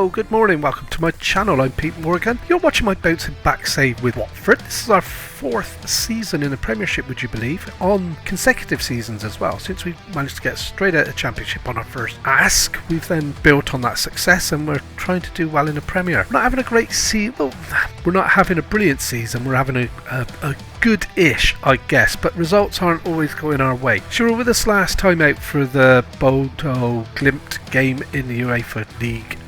Hello, good morning, welcome to my channel. I'm Pete Morgan. You're watching my bouncing back save with Watford. This is our fourth season in the Premiership, would you believe, on consecutive seasons as well. Since we managed to get straight out of the Championship on our first ask, we've then built on that success and we're trying to do well in the Premier. We're not having a great season, well, we're not having a brilliant season, we're having a good-ish, I guess, but results aren't always going our way. So you were with us last time out for the Bodo Glimt game in the UEFA League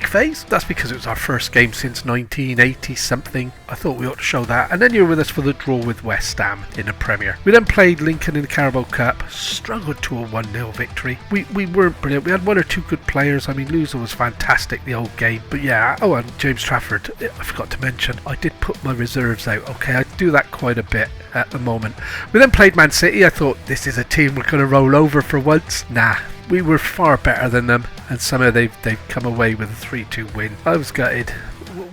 phase. That's because it was our first game since 1980 something. I thought we ought to show that. And then you were with us for the draw with West Ham in the Premier. We then played Lincoln in the Carabao Cup, struggled to a 1-0 victory. We weren't brilliant. We had one or two good players. I mean, Louza was fantastic the whole game. But yeah, oh, and James Trafford, I forgot to mention, I did put my reserves out. Okay, I do that quite a bit at the moment. We then played Man City. I thought, this is a team we're going to roll over for once. Nah. We were far better than them, and somehow they've come away with a 3-2 win. I was gutted.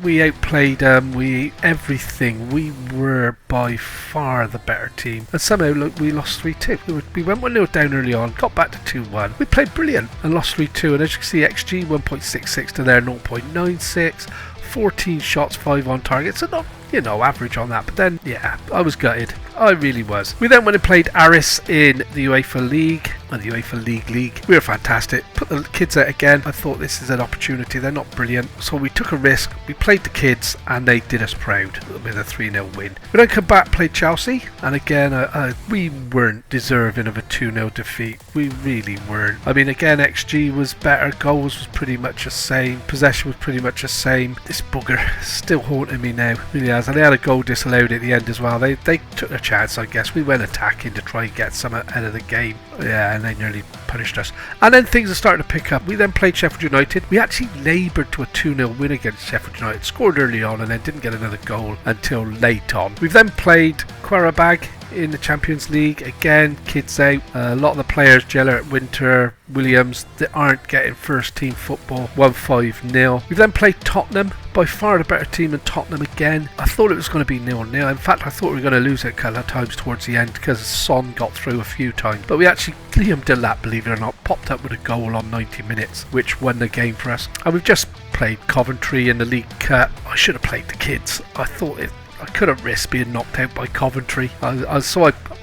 We outplayed them, we everything. We were by far the better team, and somehow look, we lost 3-2. We went 1-0 down early on, got back to 2-1. We played brilliant and lost 3-2, and as you can see, XG 1.66 to their 0.96, 14 shots, 5 on target, so not, you know, average on that. But then, yeah, I was gutted. I really was. We then went and played Aris in the UEFA League, and the UEFA League. We were fantastic. Put the kids out again. I thought this is an opportunity. They're not brilliant. So we took a risk. We played the kids, and they did us proud with a 3-0 win. We then come back, played Chelsea, and again, we weren't deserving of a 2-0 defeat. We really weren't. I mean, again, XG was better. Goals was pretty much the same. Possession was pretty much the same. This bugger is still haunting me now. Really has. And they had a goal disallowed at the end as well. They took their chance, I guess. We went attacking to try and get some out of the game. Yeah, and they nearly punished us. And then things are starting to pick up. We then played Sheffield United. We actually laboured to a 2-0 win against Sheffield United. Scored early on and then didn't get another goal until late on. We've then played Qarabag in the Champions League. Again, kids out. A lot of the players, Gellert, Winter, Williams, they aren't getting first team football. 1-5-0. We've then played Tottenham. By far the better team than Tottenham again. I thought it was going to be 0-0. In fact, I thought we were going to lose it a couple of times towards the end because Son got through a few times. But we actually, Liam Delap, believe it or not, popped up with a goal on 90 minutes, which won the game for us. And we've just played Coventry in the League Cup. I should have played the kids. I couldn't risk being knocked out by Coventry.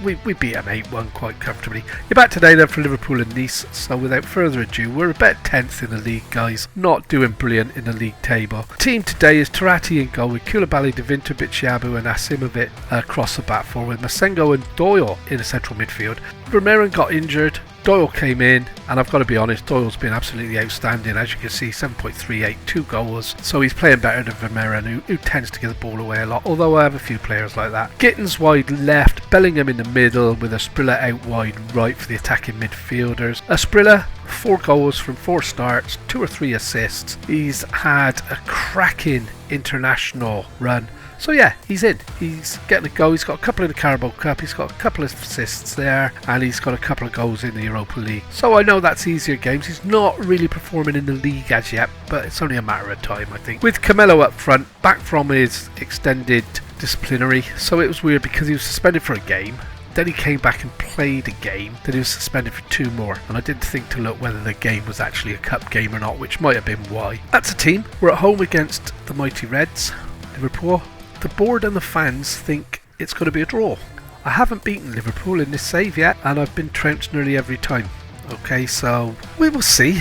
We beat them 8-1 quite comfortably. You're back today then for Liverpool and Nice. So without further ado, we're about 10th in the league, guys. Not doing brilliant in the league table. Team today is Tarati in goal with Koulibaly, Devinter, Bichiabu and Asimovic across the back four, with Masengo and Doyle in the central midfield. Vermeeren got injured. Doyle came in, and I've got to be honest, Doyle's been absolutely outstanding. As you can see, 7.38, 2 goals. So he's playing better than Vermeeren, who tends to give the ball away a lot, although I have a few players like that. Gittins wide left, Bellingham in the middle, with Asprilla out wide right for the attacking midfielders. Asprilla, 4 goals from 4 starts, 2 or 3 assists. He's had a cracking international run. So yeah, he's in. He's getting a go. He's got a couple in the Carabao Cup. He's got a couple of assists there. And he's got a couple of goals in the Europa League. So I know that's easier games. He's not really performing in the league as yet. But it's only a matter of time, I think. With Camelo up front, back from his extended disciplinary. So it was weird because he was suspended for a game. Then he came back and played a game. Then he was suspended for 2 more. And I didn't think to look whether the game was actually a cup game or not, which might have been why. That's a team. We're at home against the mighty Reds, Liverpool. The board and the fans think it's going to be a draw. I haven't beaten Liverpool in this save yet, and I've been trounced nearly every time. Okay, so we will see.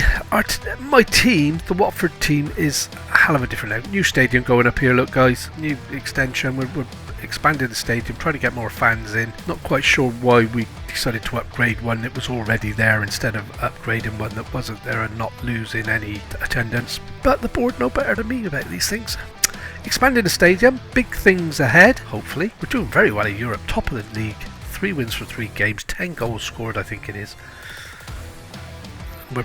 My team, the Watford team, is a hell of a different now. New stadium going up here, look guys. New extension. We're expanding the stadium, trying to get more fans in. Not quite sure why we decided to upgrade one that was already there instead of upgrading one that wasn't there and not losing any attendance. But the board know better than me about these things. Expanding the stadium, big things ahead, hopefully. We're doing very well in Europe, top of the league. 3 wins for 3 games, 10 goals scored, I think it is. I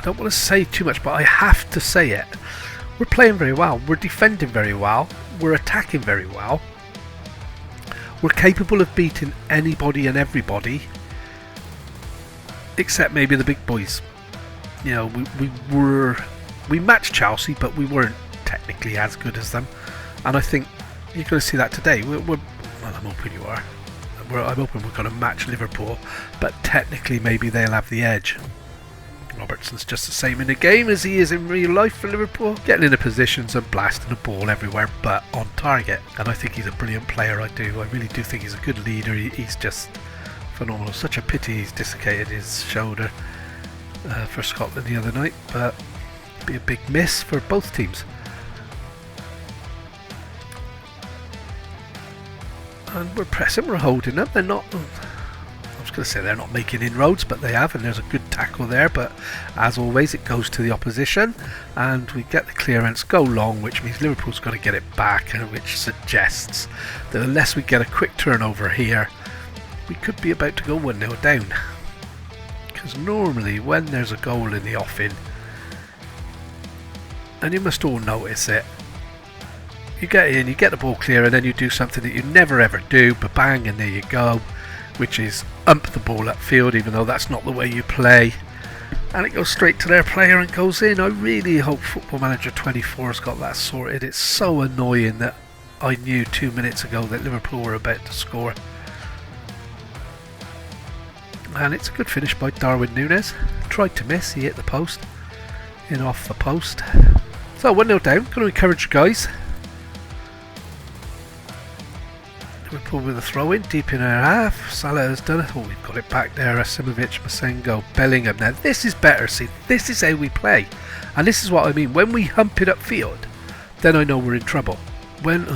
don't want to say too much, but I have to say it. We're playing very well. We're defending very well. We're attacking very well. We're capable of beating anybody and everybody, except maybe the big boys. You know, we matched Chelsea, but we weren't technically as good as them, and I think you're going to see that today. Well, I'm hoping you are. I'm hoping we're going to match Liverpool, but technically maybe they'll have the edge. Robertson's just the same in the game as he is in real life for Liverpool, getting into positions and blasting the ball everywhere but on target. And I think he's a brilliant player, I really do think he's a good leader. He's just phenomenal. Such a pity he's dislocated his shoulder for Scotland the other night, but it'd be a big miss for both teams. And we're pressing, we're holding them. They're not, I was going to say they're not making inroads, but they have, and there's a good tackle there. But as always, it goes to the opposition, and we get the clearance, go long, which means Liverpool's got to get it back, and which suggests that unless we get a quick turnover here, we could be about to go 1-0 down. Because normally when there's a goal in the offing, and you must all notice it, you get in, you get the ball clear, and then you do something that you never ever do, but bang, and there you go, which is ump the ball upfield, even though that's not the way you play, and it goes straight to their player and goes in. I really hope Football Manager 24 has got that sorted. It's so annoying that I knew 2 minutes ago that Liverpool were about to score. And it's a good finish by Darwin Núñez. Tried to miss, he hit the post, in off the post. So 1-0 down, going to encourage you guys. Liverpool with a throw in, deep in our half. Salah has done it. Oh, we've got it back there. Asimovic, Masengo, Bellingham. Now this is better, see, this is how we play. And this is what I mean. When we hump it upfield, then I know we're in trouble. And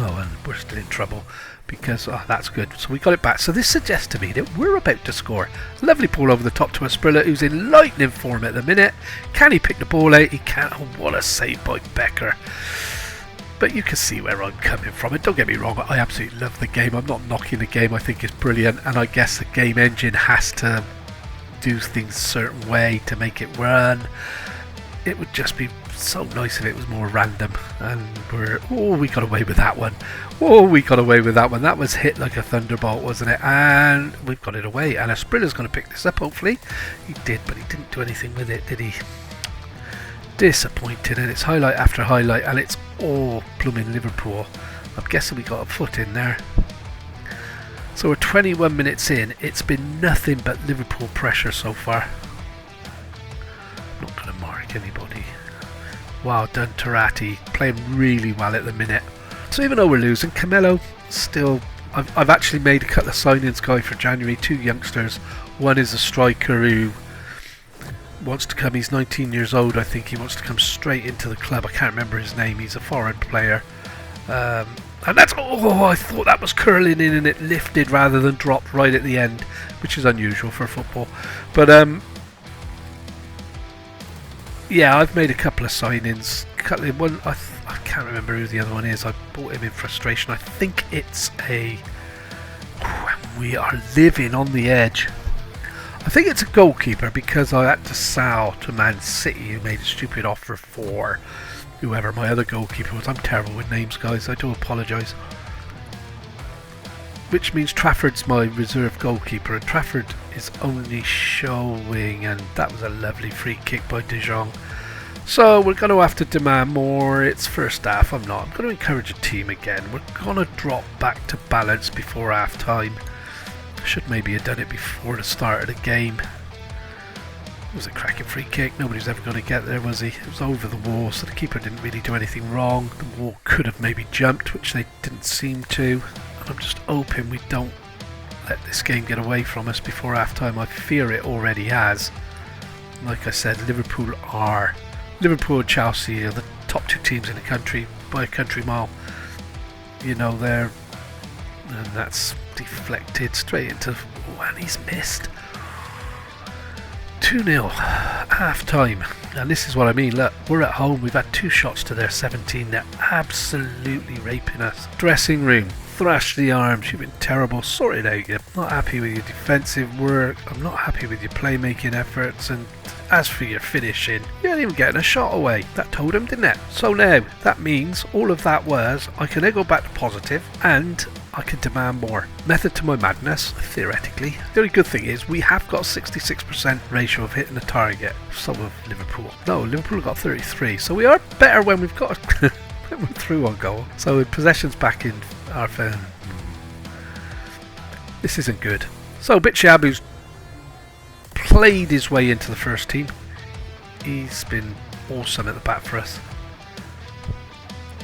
we're still in trouble. Because, that's good. So we got it back. So this suggests to me that we're about to score. Lovely ball over the top to Asprilla, who's in lightning form at the minute. Can he pick the ball out? He can't. Oh, what a save by Becker. But you can see where I'm coming from. And don't get me wrong, I absolutely love the game. I'm not knocking the game. I think it's brilliant. And I guess the game engine has to do things a certain way to make it run. It would just be so nice if it was more random. And we got away with that one. That was hit like a thunderbolt, wasn't it? And we've got it away. And Asprilla's going to pick this up, hopefully. He did, but he didn't do anything with it, did he? Disappointing. And it's highlight after highlight, and it's all blooming Liverpool. I'm guessing we got a foot in there. So we're 21 minutes in. It's been nothing but Liverpool pressure so far. I'm not going to mark anybody. Wow, done. Tarati playing really well at the minute. So even though we're losing, Camelo still... I've actually made a couple of signings, guy, for January. 2 youngsters. One is a striker who wants to come. He's 19 years old, I think. He wants to come straight into the club. I can't remember his name. He's a foreign player. And that's... Oh, I thought that was curling in and it lifted rather than dropped right at the end, which is unusual for football. But, yeah, I've made a couple of signings. One, I can't remember who the other one is. I bought him in frustration. I think it's we are living on the edge. I think it's a goalkeeper because I had to sell to Man City, who made a stupid offer for whoever my other goalkeeper was. I'm terrible with names, guys. I do apologise. Which means Trafford's my reserve goalkeeper, and Trafford is only showing, and that was a lovely free kick by De Jong. So we're going to have to demand more. It's first half. I'm going to encourage a team again. We're going to drop back to balance before half time. Should maybe have done it before the start of the game. It was a cracking free kick. Nobody's ever going to get there, was he? It was over the wall, so the keeper didn't really do anything wrong. The wall could have maybe jumped, which they didn't seem to. And I'm just hoping we don't let this game get away from us before half time. I fear it already has. Like I said, Liverpool and Chelsea are the top 2 teams in the country by a country mile. You know, and that's deflected straight into... Oh, and he's missed. 2-0, half time. And this is what I mean. Look, we're at home. We've had 2 shots to their 17. They're absolutely raping us. Dressing room. Thrash the arms. You've been terrible. Sort it out. You're not happy with your defensive work. I'm not happy with your playmaking efforts. And as for your finishing, you ain't even getting a shot away. That told him, didn't it? So now, that means all of that was, I can now go back to positive and I can demand more. Method to my madness, theoretically. The only good thing is we have got a 66% ratio of hitting the target. So have Liverpool. No, Liverpool got 33. So we are better when we've got we're through on goal. So possession's back in our phone. This isn't good. So Bitshabu's played his way into the first team. He's been awesome at the back for us.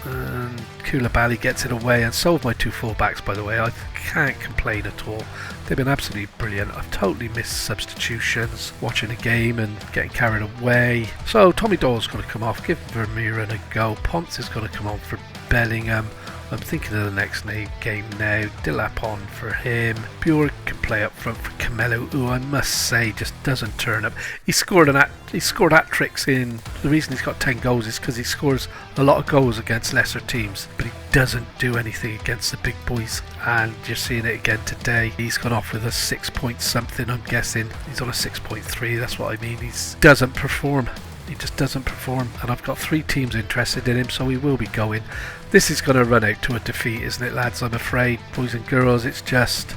And Koulibaly gets it away, and so have my two full-backs, by the way. I can't complain at all. They've been absolutely brilliant. I've totally missed substitutions, watching a game and getting carried away. So Tommy Doyle's going to come off, give Vermeeren a go. Ponce is going to come on for Bellingham. I'm thinking of the next game now. Delap on for him. Bjork can play up front for Camelo, who I must say just doesn't turn up. He scored hat-tricks in. The reason he's got 10 goals is because he scores a lot of goals against lesser teams, but he doesn't do anything against the big boys. And you're seeing it again today. He's gone off with a 6 point something, I'm guessing. He's on a 6.3, that's what I mean. He doesn't perform. He just doesn't perform, and I've got 3 teams interested in him, so he will be going. This is going to run out to a defeat, isn't it, lads? I'm afraid, boys and girls. It's just,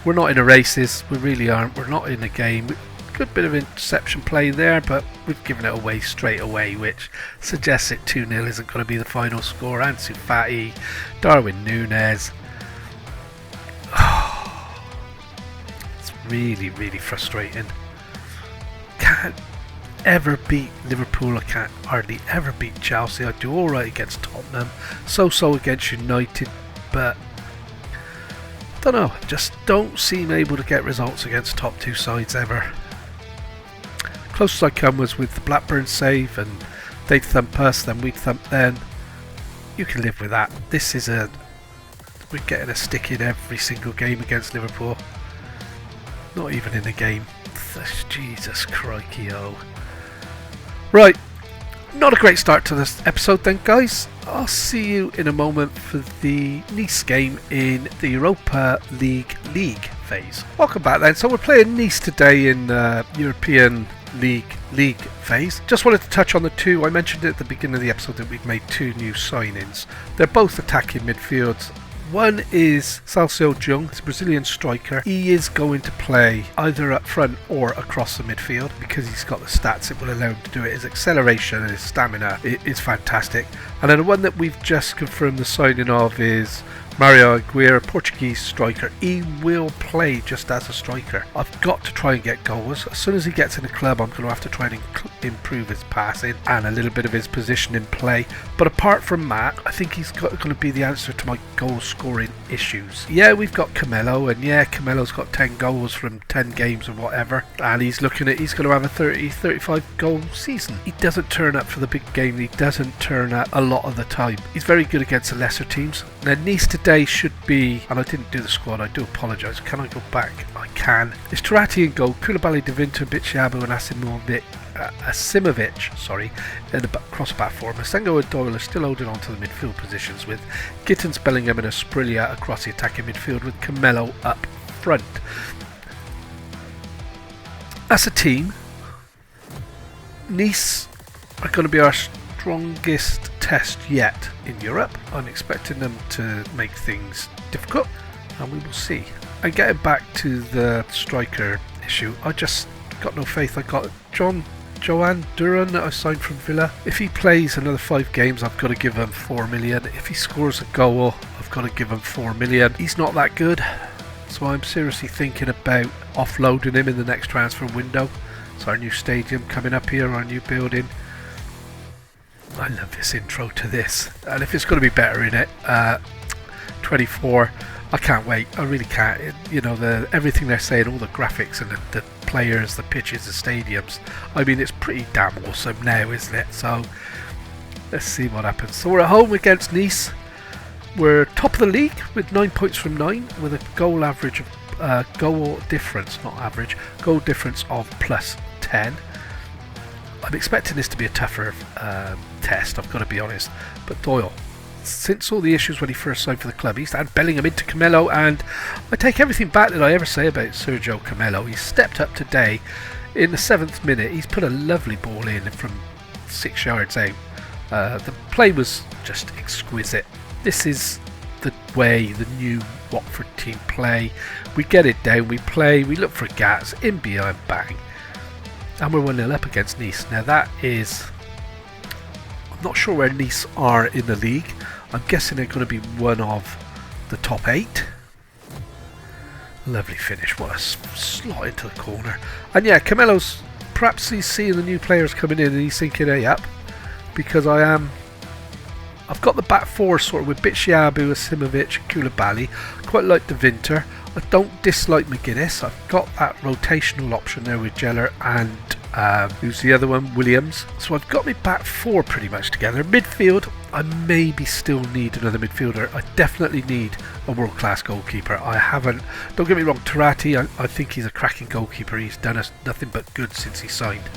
we're not in a races. We really aren't. We're not in a game. Good bit of interception play there, but we've given it away straight away, which suggests it 2-0 isn't going to be the final score. Ansu Fati, Darwin Núñez. Oh, it's really, really frustrating. Can't ever beat Liverpool. I can't hardly ever beat Chelsea. I do alright against Tottenham, so against United, but don't know, just don't seem able to get results against top 2 sides ever. Closest I come was with the Blackburn save, and they'd thump us, then we'd thump them. You can live with that. This is we're getting a stick in every single game against Liverpool. Not even in a game. Jesus crikey, oh. Right, not a great start to this episode then, guys. I'll see you in a moment for the Nice game in the Europa League phase. Welcome back then. So we're playing Nice today in European League phase. Just wanted to touch on the 2. I mentioned at the beginning of the episode that we've made 2 new signings. They're both attacking midfields. One is Salcio Jung, it's a Brazilian striker. He is going to play either up front or across the midfield because he's got the stats that will allow him to do it. His acceleration and his stamina is fantastic. And then the one that we've just confirmed the signing of is Mario Aguirre, Portuguese striker. He will play just as a striker. I've got to try and get goals. As soon as he gets in the club, I'm going to have to try and improve his passing and a little bit of his position in play. But apart from that, I think he's going to be the answer to my goal scoring issues. Yeah, we've got Camelo, and yeah, Camelo's got 10 goals from 10 games or whatever, and he's going to have a 30-35 goal season. He doesn't turn up for the big game. He doesn't turn up a lot of the time. He's very good against the lesser teams. Now Nice today should be, and I didn't do the squad, I do apologise. Can I go back? I can. It's Turati in goal, Koulibaly, Davinto, Bichiabu and Asimovic, in the cross-back four. Masengo and Doyle are still holding on to the midfield positions with Gittins, Bellingham and Asprilla across the attacking midfield with Camelo up front. As a team, Nice are going to be our strongest test yet in Europe. I'm expecting them to make things difficult, and we will see. And getting back to the striker issue, I just got no faith. I got Joan Duran that I signed from Villa. If he plays another 5 games, I've got to give him 4 million. If he scores a goal, I've got to give him 4 million. He's not that good, so I'm seriously thinking about offloading him in the next transfer window. It's our new stadium coming up here, our new building. I love this intro to this, and if it's going to be better in it, 24, I can't wait. I really can't. Everything they're saying, all the graphics and the players, the pitches, the stadiums. I mean, it's pretty damn awesome now, isn't it? So let's see what happens. So we're at home against Nice. We're top of the league with 9 points from 9, with a goal average of goal difference of plus 10. I'm expecting this to be a tougher test, I've got to be honest. But Doyle, since all the issues when he first signed for the club, he's had Bellingham into Camelo, and I take everything back that I ever say about Sergio Camelo. He's stepped up today in the 7th minute. He's put a lovely ball in from 6 yards out. The play was just exquisite. This is the way the new Watford team play. We get it down, we play, we look for gaps, in behind, bang. And we're 1-0 up against Nice. Now that is, I'm not sure where Nice are in the league. I'm guessing they're going to be one of the top 8. Lovely finish, what a slot into the corner. And yeah, Camelo's perhaps he's seeing the new players coming in and he's thinking, hey, up, because I've got the back four sort of with Bitshiabu, Asimovic and Koulibaly. Quite like De Winter. I don't dislike McGuinness. I've got that rotational option there with Jeller and who's the other one? Williams. So I've got my back four pretty much together. Midfield, I maybe still need another midfielder. I definitely need a world-class goalkeeper. I haven't, don't get me wrong, Turati, I think he's a cracking goalkeeper. He's done us nothing but good since he signed.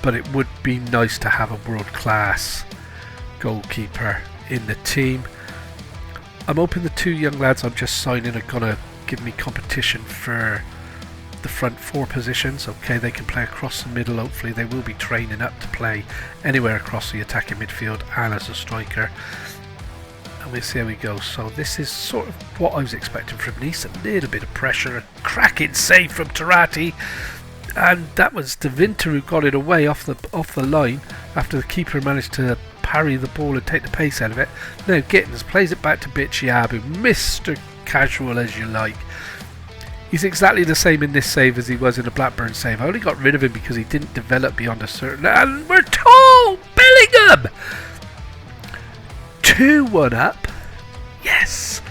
But it would be nice to have a world-class goalkeeper in the team. I'm hoping the two young lads I'm just signing are going to give me competition for the front four positions. Okay, they can play across the middle. Hopefully they will be training up to play anywhere across the attacking midfield and as a striker. And we'll see how we go. So this is sort of what I was expecting from Nice. A little bit of pressure. A cracking save from Turati. And that was De Winter who got it away off the line after the keeper managed to parry the ball and take the pace out of it. Now Gittins plays it back to Bitshiabu, Mr. Casual as you like. He's exactly the same in this save as he was in the Blackburn save. I only got rid of him because he didn't develop beyond a certain... And we're told! Bellingham! 2-1 up. Yes!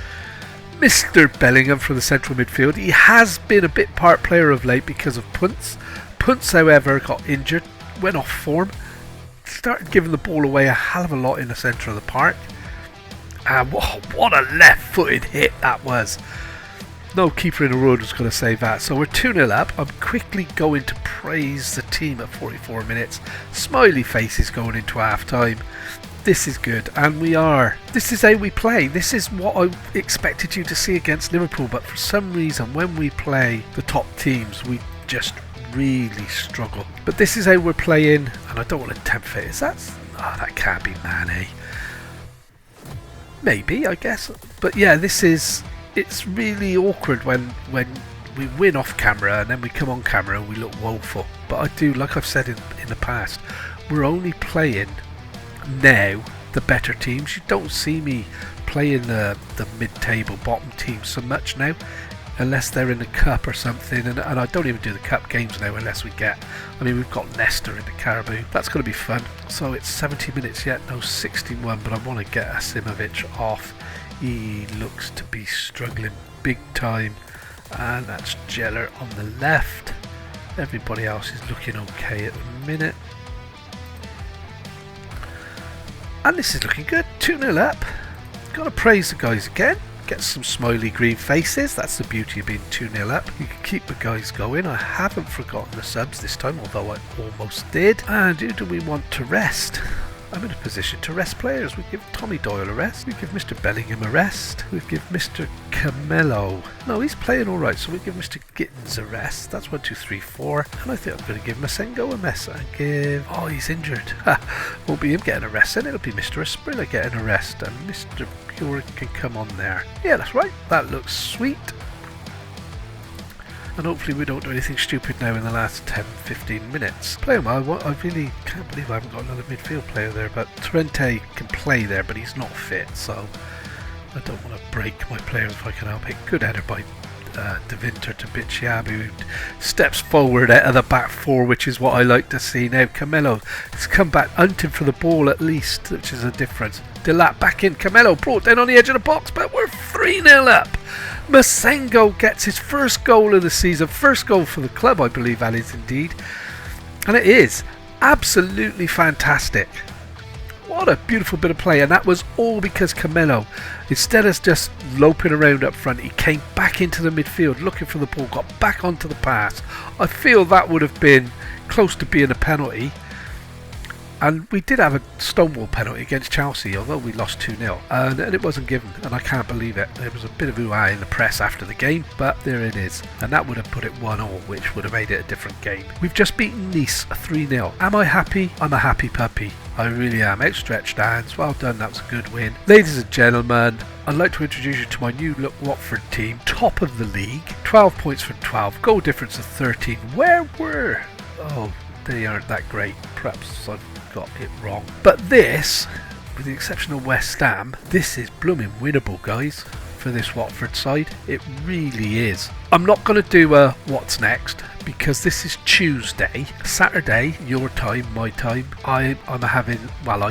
Mr. Bellingham from the central midfield. He has been a bit part player of late because of Punts. Punts, however, got injured, went off form, started giving the ball away a hell of a lot in the centre of the park. And what a left-footed hit that was. No keeper in the world was going to save that. So we're 2-0 up. I'm quickly going to praise the team at 44 minutes. Smiley faces going into half-time. This is good, and this is how we play. This is what I expected you to see against Liverpool, but for some reason when we play the top teams we just really struggle. But this is how we're playing, and I don't want to tempt it. That can't be Mane. Maybe, I guess. But yeah, it's really awkward when we win off camera and then we come on camera and we look woeful. But I do, like I've said in the past, we're only playing now the better teams. You don't see me playing the mid-table bottom teams so much now, unless they're in the cup or something, and I don't even do the cup games now unless we've got Leicester in the Carabao. That's going to be fun. So it's 70 minutes yet, no 61, but I want to get Asimovic off. He looks to be struggling big time, and that's Jeller on the left. Everybody else is looking okay at the minute. And this is looking good. 2-0 up. Got to praise the guys again. Get some smiley green faces. That's the beauty of being 2-0 up. You can keep the guys going. I haven't forgotten the subs this time, although I almost did. And who do we want to rest? I'm in a position to rest players. We give Tommy Doyle a rest. We give Mr. Bellingham a rest. We give Mr. Camelo. No, he's playing all right, so we give Mr. Gittins a rest. That's 1, 2, 3, 4. And I think I'm going to give Masengo a mess. And give... Oh, he's injured. Won't be him getting a rest, then it'll be Mr. Asprilla getting a rest. And Mr. Pure can come on there. Yeah, that's right. That looks sweet. And hopefully we don't do anything stupid now in the last 10-15 minutes. Play him. I really can't believe I haven't got another midfield player there, but Torrente can play there, but he's not fit, so I don't want to break my players if I can help it. Good header by De Winter to Bitshiabu, who steps forward out of the back four, which is what I like to see. Now Camelo has come back hunting for the ball at least, which is a difference. Delap back in. Camelo brought down on the edge of the box, but we're 3-0 up. Masengo gets his first goal of the season, first goal for the club, I believe that is indeed, and it is absolutely fantastic. What a beautiful bit of play, and that was all because Camelo, instead of just loping around up front, he came back into the midfield looking for the ball, got back onto the pass. I feel that would have been close to being a penalty. And we did have a stonewall penalty against Chelsea, although we lost 2-0, and it wasn't given, and I can't believe it. There was a bit of ooh-ah in the press after the game, but there it is. And that would have put it 1-1, which would have made it a different game. We've just beaten Nice 3-0. Am I happy? I'm a happy puppy. I really am. Outstretched hands. Well done, that was a good win. Ladies and gentlemen, I'd like to introduce you to my new Watford team. Top of the league. 12 points from 12. Goal difference of 13. Where were... Oh, they aren't that great. Perhaps I've got it wrong. But this, with the exception of West Ham, this is blooming winnable, guys. for this Watford side. It really is. I'm not going to do a what's next because this is Tuesday. Saturday, your time, my time. I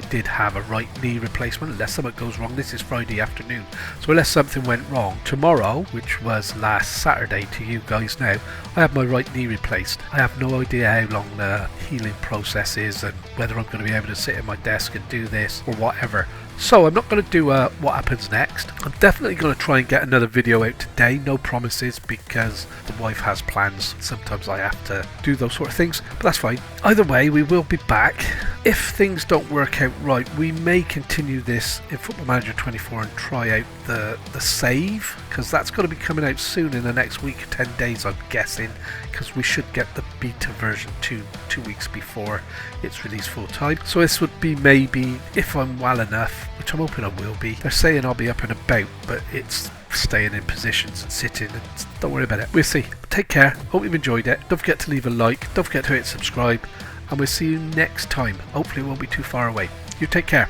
did have a right knee replacement unless something goes wrong. This is Friday afternoon. So unless something went wrong, tomorrow, which was last Saturday to you guys now, I have my right knee replaced. I have no idea how long the healing process is and whether I'm going to be able to sit at my desk and do this or whatever. So I'm not going to do what happens next. I'm definitely going to try and get another video out today. No promises because the wife has plans. Sometimes I have to do those sort of things, but that's fine. Either way, we will be back. If things don't work out right, we may continue this in Football Manager 24 and try out the save, because that's going to be coming out soon in the next week, 10 days I'm guessing, because we should get the beta version 2 weeks before it's released full time. So this would be maybe, if I'm well enough, which I'm hoping I will be. They're saying I'll be up and about, but it's staying in positions and sitting, and don't worry about it. We'll see. Take care. Hope you've enjoyed it. Don't forget to leave a like. Don't forget to hit subscribe, and we'll see you next time. Hopefully it won't be too far away. You take care.